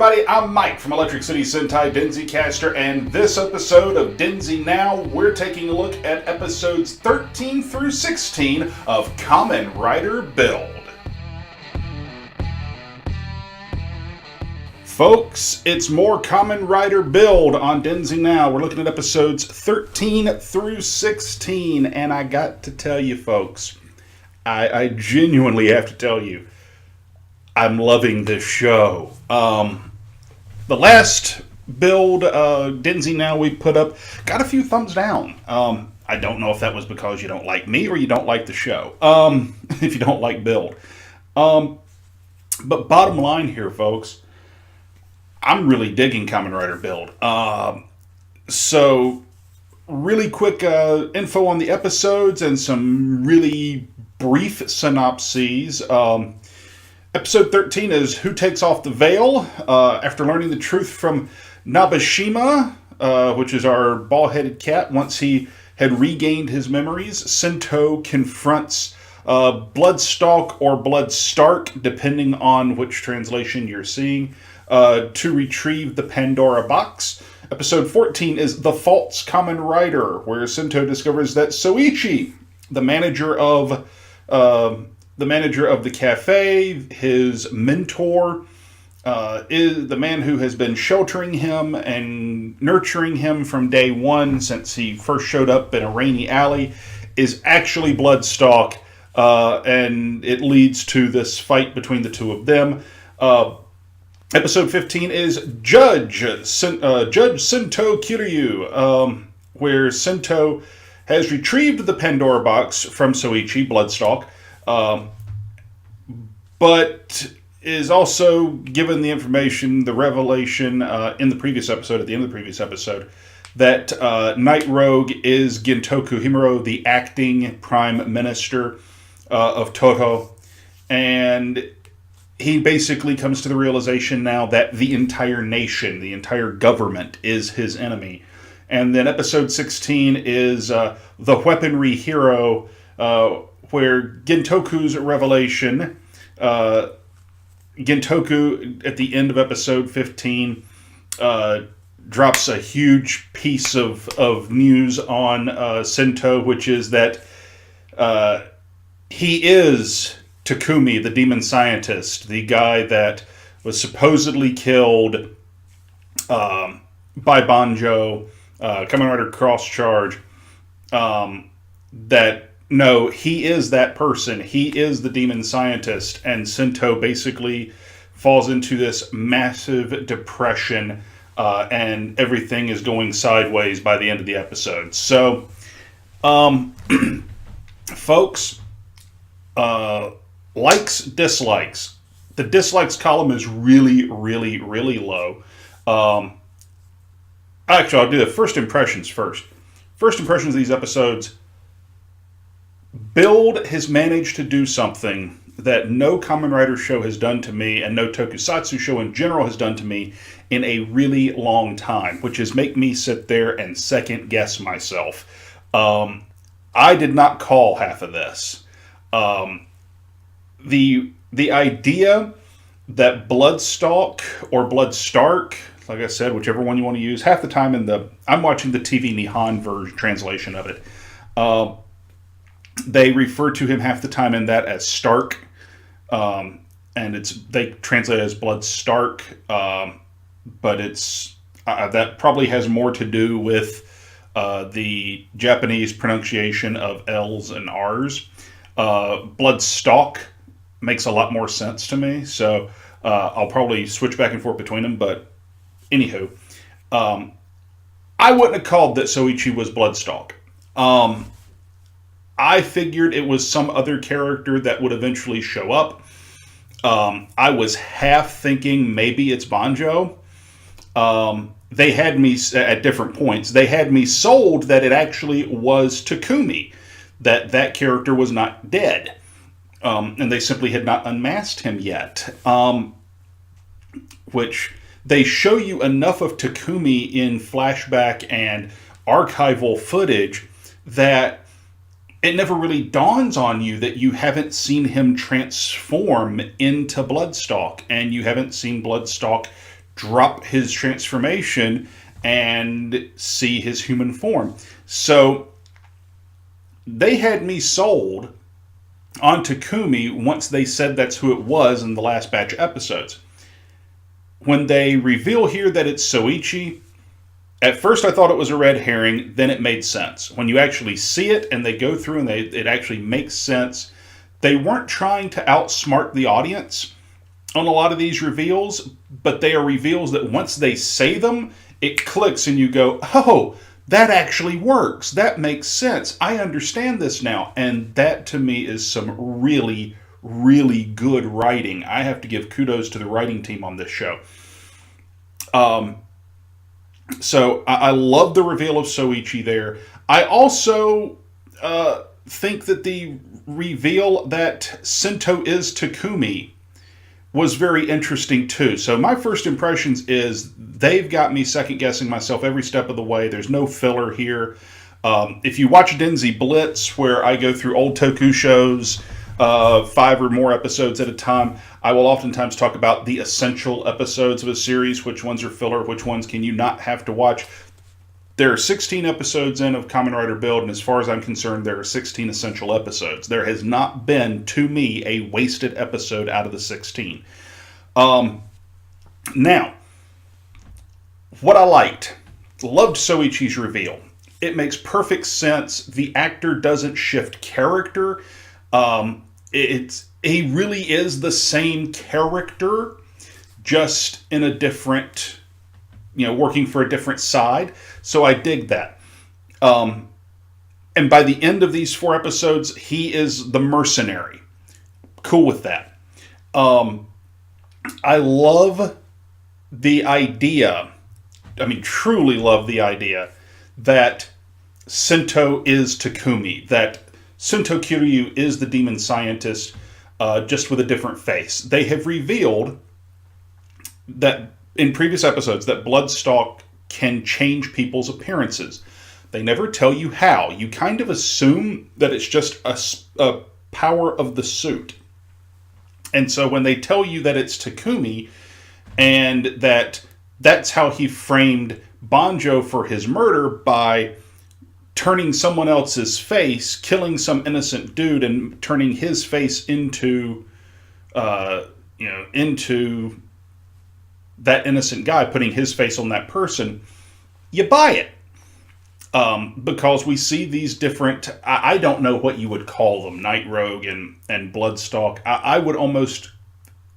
everybody, I'm Mike from Electric City Sentai DenziCaster, and this episode of DenziNow, we're taking a look at episodes 13 through 16 of Kamen Rider Build. Folks, it's more Kamen Rider Build on DenziNow. We're looking at episodes 13 through 16, and I got to tell you folks, I genuinely have to tell you, I'm loving this show. The last build, DenziNow, we put up, got a few thumbs down. I don't know if that was because you don't like me or you don't like the show. If you don't like build. But bottom line here, folks, I'm really digging Kamen Rider Build. So, really quick info on the episodes and some really brief synopses. Episode 13 is Who Takes Off the Veil? After learning the truth from Nabeshima, which is our bald-headed cat, once he had regained his memories, Sento confronts Bloodstalk or Bloodstark, depending on which translation you're seeing, to retrieve the Pandora box. Episode 14 is The False Kamen Rider, where Sento discovers that Soichi, the manager of the cafe, his mentor, is the man who has been sheltering him and nurturing him from day one since he first showed up in a rainy alley, is actually Bloodstalk, and it leads to this fight between the two of them. Episode 15 is Judge Sento Kiryu, where Sento has retrieved the Pandora box from Soichi, Bloodstalk, but is also given the information, the revelation in the previous episode, at the end of the previous episode, that Night Rogue is Gintoku Himuro, the acting prime minister of Toto, and he basically comes to the realization now that the entire nation, the entire government, is his enemy. And then episode 16 is The Weaponry Hero, where Gintoku's revelation, Gintoku, at the end of episode 15, drops a huge piece of news on Sento, which is that he is Takumi, the demon scientist, the guy that was supposedly killed by Banjo, Kamen Rider Cross Charge, no, he is that person. He is the demon scientist, and Sento basically falls into this massive depression, and everything is going sideways by the end of the episode. So, folks, likes, dislikes. The dislikes column is really, really, really low. Actually, I'll do the first impressions first. First impressions of these episodes. Build has managed to do something that no Kamen Rider show has done to me, and no tokusatsu show in general has done to me in a really long time, which is make me sit there and second guess myself. I did not call half of this. The idea that Bloodstalk or Bloodstark, like I said, whichever one you want to use, half the time I'm watching the TV Nihon version translation of it. They refer to him half the time in that as Stark, and they translate it as Bloodstark, but it's that probably has more to do with the Japanese pronunciation of L's and R's. Bloodstalk makes a lot more sense to me, so I'll probably switch back and forth between them, but anywho, I wouldn't have called that Soichi was Bloodstalk. I figured it was some other character that would eventually show up. I was half thinking maybe it's Banjo. They had me, at different points, they had me sold that it actually was Takumi, that character was not dead. And they simply had not unmasked him yet. Which they show you enough of Takumi in flashback and archival footage that it never really dawns on you that you haven't seen him transform into Bloodstalk, and you haven't seen Bloodstalk drop his transformation and see his human form. So they had me sold on Takumi once they said that's who it was in the last batch of episodes. When they reveal here that it's Soichi, at first I thought it was a red herring, then it made sense. When you actually see it and they go through and it actually makes sense. They weren't trying to outsmart the audience on a lot of these reveals, but they are reveals that once they say them, it clicks and you go, oh, that actually works. That makes sense. I understand this now. And that to me is some really, really good writing. I have to give kudos to the writing team on this show. So I love the reveal of Soichi there. I also think that the reveal that Sento is Takumi was very interesting too. So my first impressions is they've got me second guessing myself every step of the way. There's no filler here. If you watch Denzi Blitz, where I go through old Toku shows, 5 or more episodes at a time, I will oftentimes talk about the essential episodes of a series, which ones are filler, which ones can you not have to watch. There are 16 episodes in of Kamen Rider Build, and as far as I'm concerned, there are 16 essential episodes. There has not been, to me, a wasted episode out of the 16. Now, what I loved Soichi's reveal. It makes perfect sense. The actor doesn't shift character. He really is the same character, just in a different, working for a different side. So I dig that. And by the end of these 4 episodes, he is the mercenary. Cool with that. I love the idea, truly love the idea, that Sento is Takumi, that Sento Kiryu is the demon scientist, just with a different face. They have revealed that in previous episodes that Bloodstalk can change people's appearances. They never tell you how. You kind of assume that it's just a power of the suit. And so when they tell you that it's Takumi, and that's how he framed Banjo for his murder, by turning someone else's face, killing some innocent dude, and turning his face into that innocent guy, putting his face on that person, you buy it. Because we see these different, I don't know what you would call them, Night Rogue and Bloodstalk. I would almost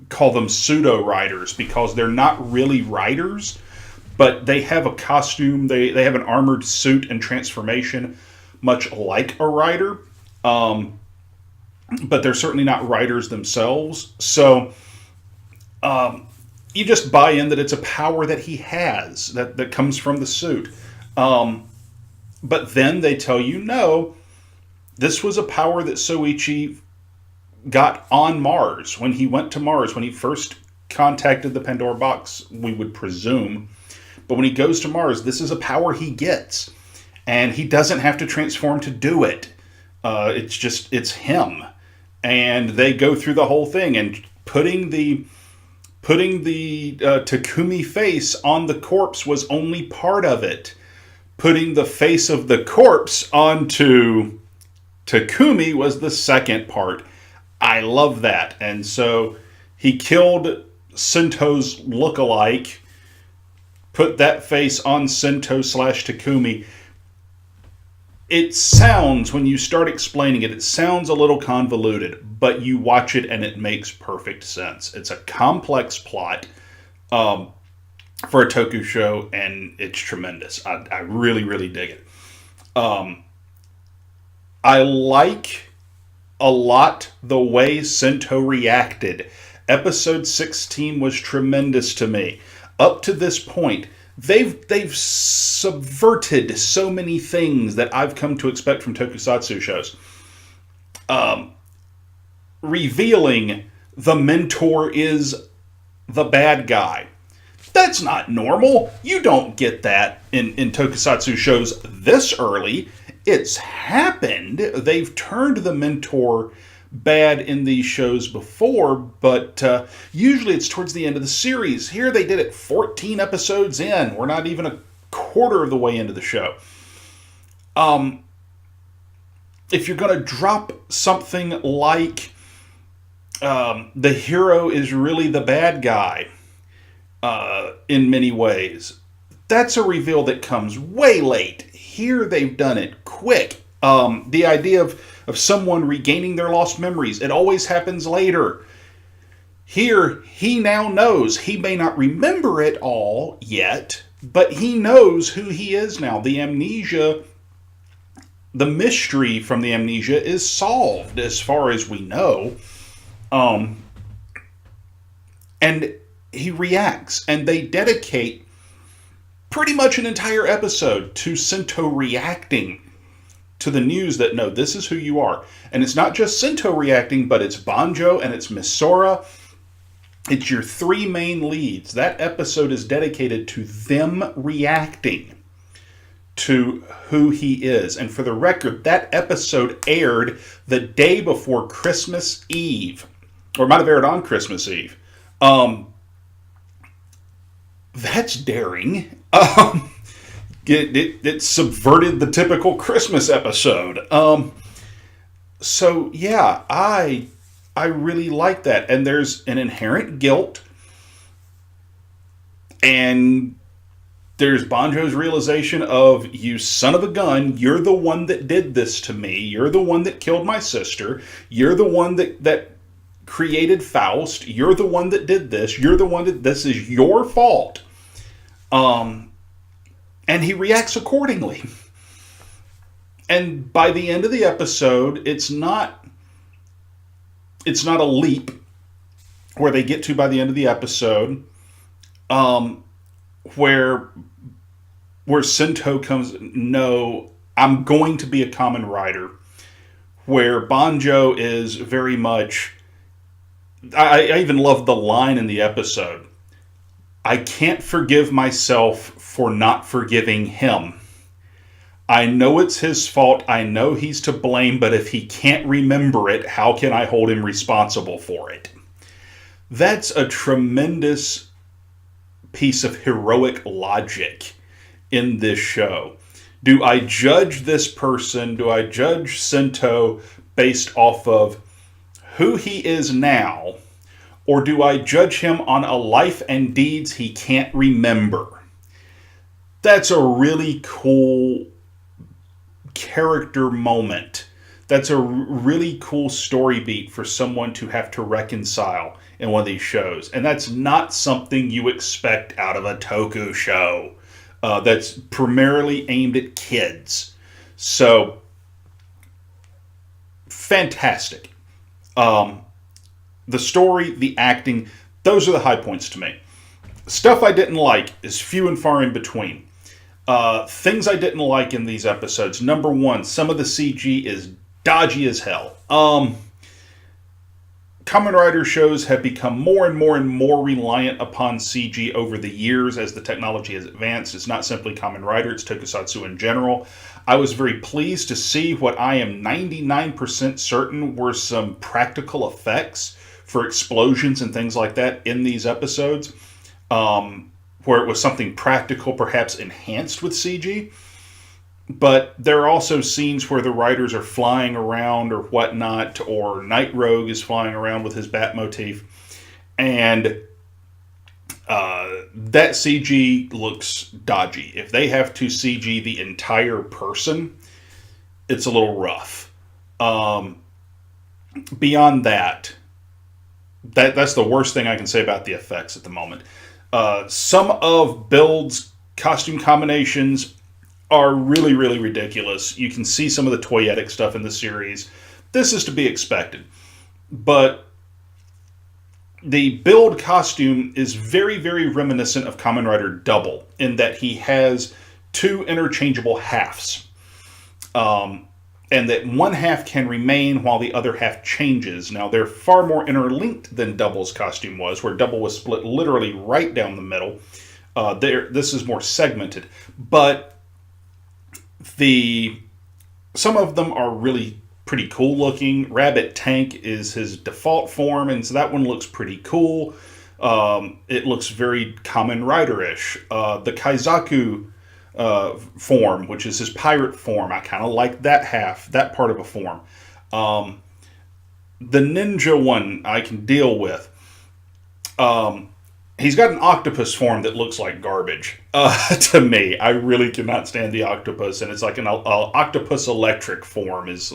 call them pseudo-riders, because they're not really riders, but they have a costume, they have an armored suit and transformation, much like a rider. But they're certainly not riders themselves. So you just buy in that it's a power that he has, that comes from the suit. But then they tell you, no, this was a power that Soichi got on Mars, when he went to Mars, when he first contacted the Pandora box, we would presume. But when he goes to Mars, this is a power he gets. And he doesn't have to transform to do it. It's him. And they go through the whole thing, and putting the Takumi face on the corpse was only part of it. Putting the face of the corpse onto Takumi was the second part. I love that. And so he killed Sento's lookalike, put that face on Sento / Takumi. It sounds, when you start explaining it, it sounds a little convoluted, but you watch it and it makes perfect sense. It's a complex plot for a Toku show, and it's tremendous. I really, really dig it. I like a lot the way Sento reacted. Episode 16 was tremendous to me. Up to this point, they've subverted so many things that I've come to expect from tokusatsu shows. Revealing the mentor is the bad guy. That's not normal. You don't get that in tokusatsu shows this early. It's happened. They've turned the mentor bad in these shows before, but usually it's towards the end of the series. Here they did it 14 episodes in. We're not even a quarter of the way into the show. If you're going to drop something like the hero is really the bad guy in many ways, that's a reveal that comes way late. Here they've done it quick. The idea of someone regaining their lost memories, it always happens later. Here, he now knows. He may not remember it all yet, but he knows who he is now. The amnesia, the mystery from the amnesia is solved as far as we know. And he reacts, and they dedicate pretty much an entire episode to Sento reacting to the news that, no, this is who you are. And it's not just Sento reacting, but it's Banjo and it's Misora. It's your three main leads. That episode is dedicated to them reacting to who he is. And for the record, that episode aired the day before Christmas Eve. Or it might have aired on Christmas Eve. That's daring. It subverted the typical Christmas episode. So yeah, I really like that. And there's an inherent guilt. And there's Banjo's realization of, you son of a gun, you're the one that did this to me. You're the one that killed my sister. You're the one that created Faust. You're the one that did this. You're the one that, this is your fault. And he reacts accordingly. And by the end of the episode, it's not a leap where they get to by the end of the episode, where Sento comes, no, I'm going to be a Kamen Rider. Where Banjo is very much, I even love the line in the episode, I can't forgive myself for not forgiving him. I know it's his fault. I know he's to blame, but if he can't remember it, how can I hold him responsible for it? That's a tremendous piece of heroic logic in this show. Do I judge this person? Do I judge Sento based off of who he is now? Or do I judge him on a life and deeds he can't remember? That's a really cool character moment. That's a really cool story beat for someone to have to reconcile in one of these shows. And that's not something you expect out of a Toku show that's primarily aimed at kids. So, fantastic. The story, the acting, those are the high points to me. Stuff I didn't like is few and far in between. Things I didn't like in these episodes. Number one, some of the CG is dodgy as hell. Kamen Rider shows have become more and more and more reliant upon CG over the years as the technology has advanced. It's not simply Kamen Rider, it's tokusatsu in general. I was very pleased to see what I am 99% certain were some practical effects for explosions and things like that in these episodes, where it was something practical, perhaps enhanced with CG. But there are also scenes where the riders are flying around or whatnot, or Night Rogue is flying around with his bat motif, and that CG looks dodgy. If they have to CG the entire person, it's a little rough. Beyond that, that's the worst thing I can say about the effects at the moment. Some of Build's costume combinations are really, really ridiculous. You can see some of the toyetic stuff in the series. This is to be expected. But the Build costume is very, very reminiscent of Kamen Rider Double in that he has two interchangeable halves. And that one half can remain while the other half changes. Now, they're far more interlinked than Double's costume was, where Double was split literally right down the middle. This is more segmented. But some of them are really pretty cool looking. Rabbit Tank is his default form, and so that one looks pretty cool. It looks very Kamen Rider-ish. The Kaizaku form, which is his pirate form, I kind of like that part of a form. The ninja one I can deal with. He's got an octopus form that looks like garbage to me. I really cannot stand the octopus, and it's like an octopus electric form is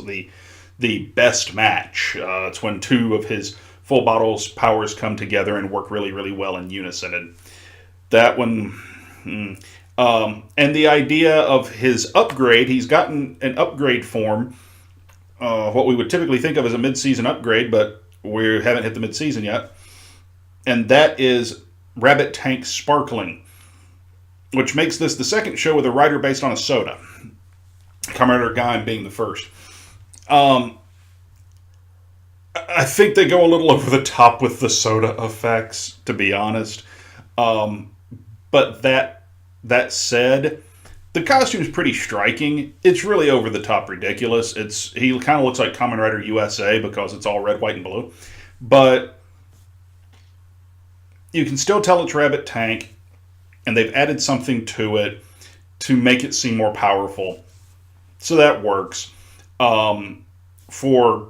the best match. It's when two of his full bottles powers come together and work really, really well in unison. And that one, and the idea of his upgrade, he's gotten an upgrade form, what we would typically think of as a mid-season upgrade, but we haven't hit the mid-season yet. And that is Rabbit Tank Sparkling, which makes this the second show with a rider based on a soda. Commander Gaim being the first. I think they go a little over the top with the soda effects, to be honest. But that said, the costume is pretty striking. It's really over the top ridiculous. He kind of looks like Kamen Rider USA because it's all red, white, and blue. But you can still tell it's Rabbit Tank, and they've added something to it to make it seem more powerful. So that works. For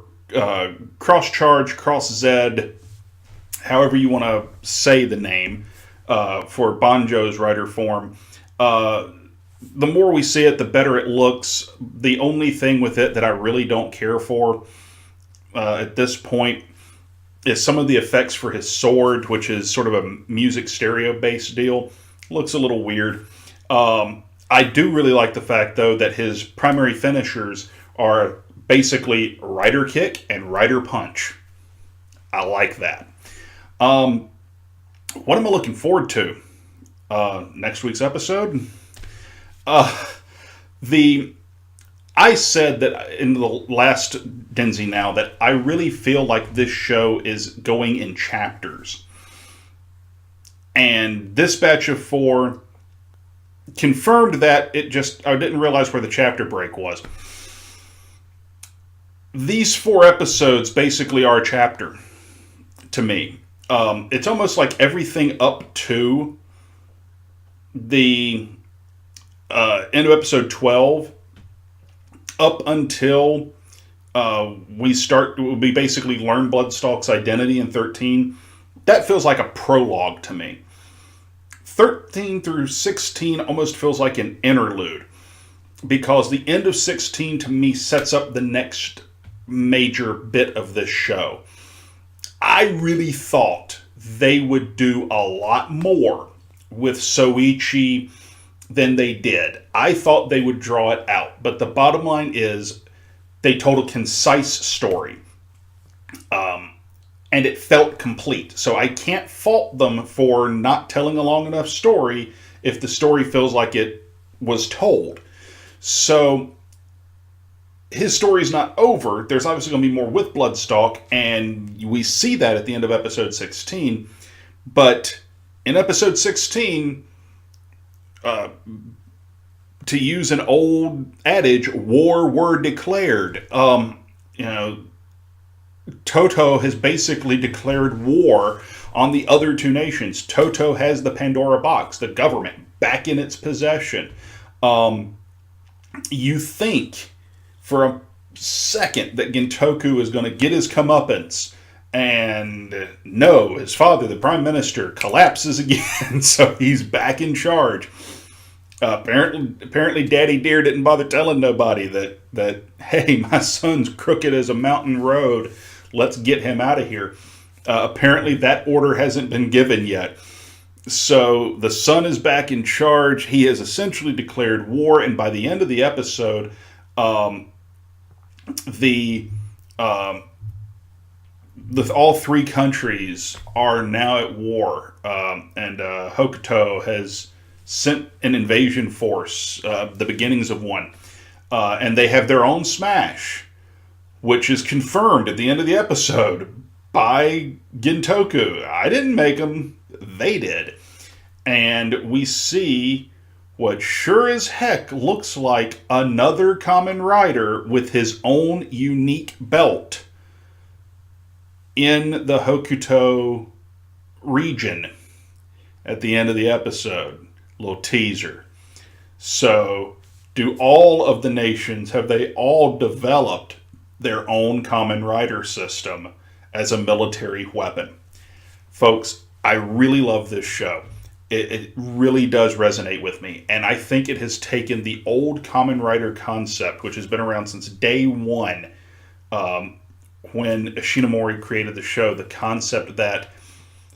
Cross Charge, Cross Z, however you want to say the name, for Banjo's rider form, the more we see it, the better it looks. The only thing with it that I really don't care for at this point is some of the effects for his sword, which is sort of a music stereo-based deal. Looks a little weird. I do really like the fact, though, that his primary finishers are basically Rider Kick and Rider Punch. I like that. What am I looking forward to? Next week's episode? I said that in the last DenziNow that I really feel like this show is going in chapters. And this batch of 4 confirmed that I didn't realize where the chapter break was. These 4 episodes basically are a chapter to me. It's almost like everything up to the end of episode 12 up until we basically learn Bloodstalk's identity in 13. That feels like a prologue to me. 13 through 16 almost feels like an interlude, because the end of 16 to me sets up the next major bit of this show. I really thought they would do a lot more with Soichi than they did. I thought they would draw it out, but the bottom line is they told a concise story, and it felt complete. So I can't fault them for not telling a long enough story if the story feels like it was told. So his story's not over. There's obviously going to be more with Bloodstalk, and we see that at the end of episode 16. But in episode 16, to use an old adage, war were declared. Toto has basically declared war on the other 2 nations. Toto has the Pandora box, the government, back in its possession. You think for a second that Gintoku is going to get his comeuppance, and no, his father, the prime minister, collapses again, so he's back in charge. Apparently Daddy Deer didn't bother telling nobody that hey, my son's crooked as a mountain road, let's get him out of here. Apparently that order hasn't been given yet. So the son is back in charge. He has essentially declared war, and by the end of the episode, all 3 countries are now at war, and Hokuto has sent an invasion force, the beginnings of one, and they have their own smash, which is confirmed at the end of the episode by Gintoku. I didn't make them, they did. And we see what sure as heck looks like another Kamen Rider with his own unique belt in the Hokuto region at the end of the episode. Little teaser. So, do all of the nations, have they all developed their own Kamen Rider system as a military weapon? Folks, I really love this show. It really does resonate with me. And I think it has taken the old Kamen Rider concept, which has been around since day one, when Ishinomori created the show, the concept that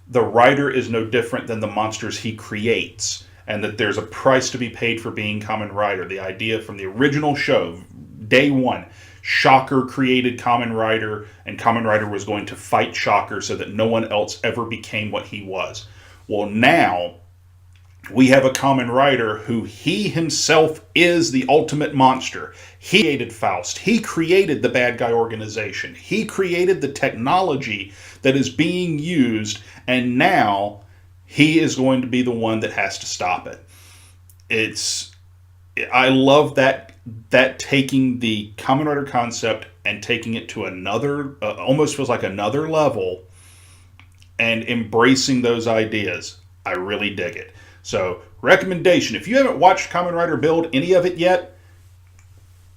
the Rider is no different than the monsters he creates, and that there's a price to be paid for being Kamen Rider. The idea from the original show, day one, Shocker created Kamen Rider, and Kamen Rider was going to fight Shocker so that no one else ever became what he was. Well, now we have a Kamen Rider who he himself is the ultimate monster. He created Faust. He created the bad guy organization. He created the technology that is being used, and now he is going to be the one that has to stop it. I love that taking the Kamen Rider concept and taking it to another, almost feels like another level, and embracing those ideas. I really dig it. So, recommendation, if you haven't watched Kamen Rider Build any of it yet,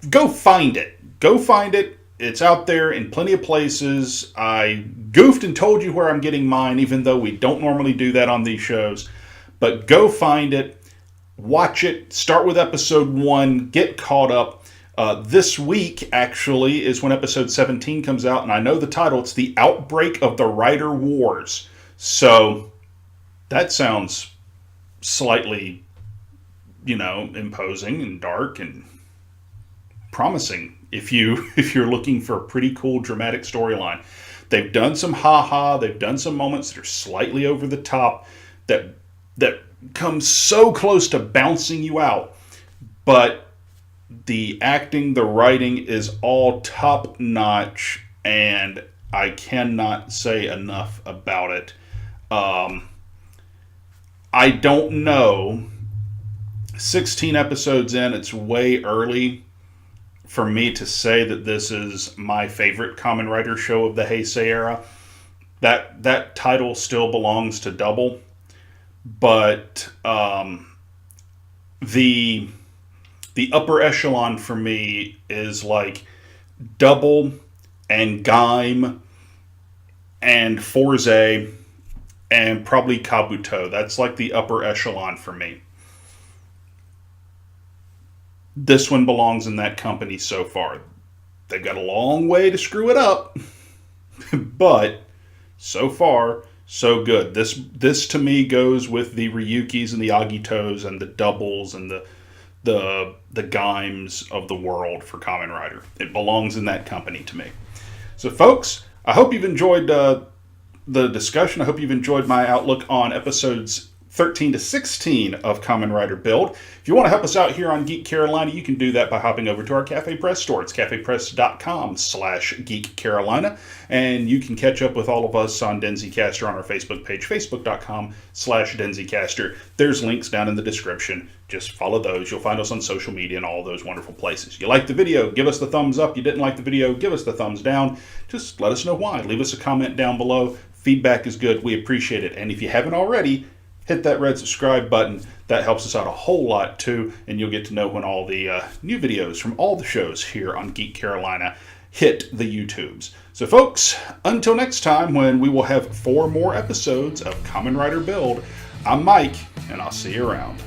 go find it. Go find it. It's out there in plenty of places. I goofed and told you where I'm getting mine, even though we don't normally do that on these shows. But go find it. Watch it. Start with episode 1. Get caught up. This week, actually, is when episode 17 comes out. And I know the title. It's The Outbreak of the Rider Wars. So, that sounds slightly, imposing and dark and promising if you're looking for a pretty cool dramatic storyline. They've done some they've done some moments that are slightly over the top that come so close to bouncing you out, but the acting, the writing is all top notch, and I cannot say enough about it. I don't know. 16 episodes in, it's way early for me to say that this is my favorite Kamen Rider show of the Heisei era. That title still belongs to Double, but the upper echelon for me is like Double and Gaim and Forze and probably Kabuto. That's like the upper echelon for me. This one belongs in that company so far. They've got a long way to screw it up, but so far, so good. This to me goes with the Ryukis and the Agitos and the Doubles and the Gaims of the world for Kamen Rider. It belongs in that company to me. So folks, I hope you've enjoyed the discussion. I hope you've enjoyed my outlook on episodes 13 to 16 of Kamen Rider Build. If you want to help us out here on Geek Carolina, you can do that by hopping over to our Cafe Press store. It's cafepress.com/Geek Carolina. And you can catch up with all of us on DenziCaster on our Facebook page, facebook.com/DenziCaster. There's links down in the description. Just follow those. You'll find us on social media and all those wonderful places. You like the video, give us the thumbs up. You didn't like the video, give us the thumbs down. Just let us know why. Leave us a comment down below. Feedback is good. We appreciate it. And if you haven't already, hit that red subscribe button. That helps us out a whole lot too, and you'll get to know when all the new videos from all the shows here on Geek Carolina hit the YouTubes. So folks, until next time when we will have 4 more episodes of Kamen Rider Build, I'm Mike, and I'll see you around.